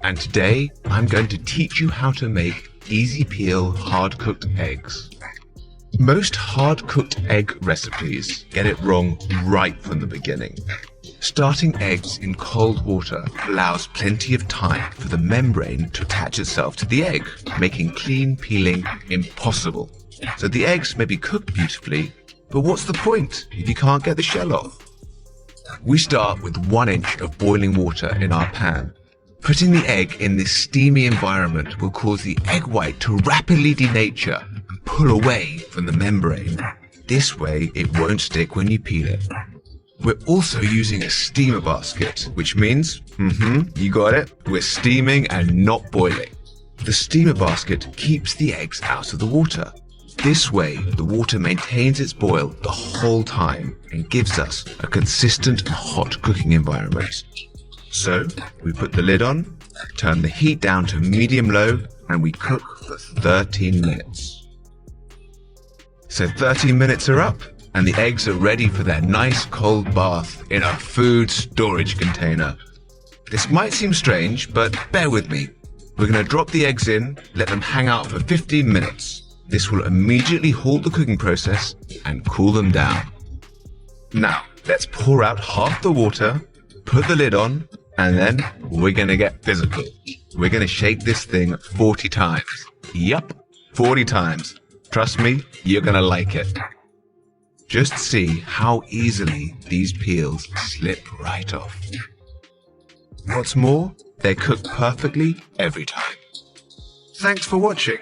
and today I'm going to teach you how to make easy peel hard-cooked eggs. Most hard-cooked egg recipes get it wrong right from the beginning. Starting eggs in cold water allows plenty of time for the membrane to attach itself to the egg, making clean peeling impossible. So the eggs may be cooked beautifully, but what's the point if you can't get the shell off? We start with 1 inch of boiling water in our pan. Putting the egg in this steamy environment will cause the egg white to rapidly denature and pull away from the membrane. This way it won't stick when you peel it. We're also using a steamer basket, which means, you got it, we're steaming and not boiling. The steamer basket keeps the eggs out of the water. This way, the water maintains its boil the whole time and gives us a consistent and hot cooking environment. So, we put the lid on, turn the heat down to medium-low, and we cook for 13 minutes. So 13 minutes are up, and the eggs are ready for their nice cold bath in a food storage container. This might seem strange, but bear with me. We're going to drop the eggs in, let them hang out for 15 minutes. This will immediately halt the cooking process and cool them down. Now, let's pour out half the water, put the lid on, and then we're going to get physical. We're going to shake this thing 40 times. Yup, 40 times. Trust me, you're going to like it. Just see how easily these peels slip right off. What's more, they cook perfectly every time. Thanks for watching.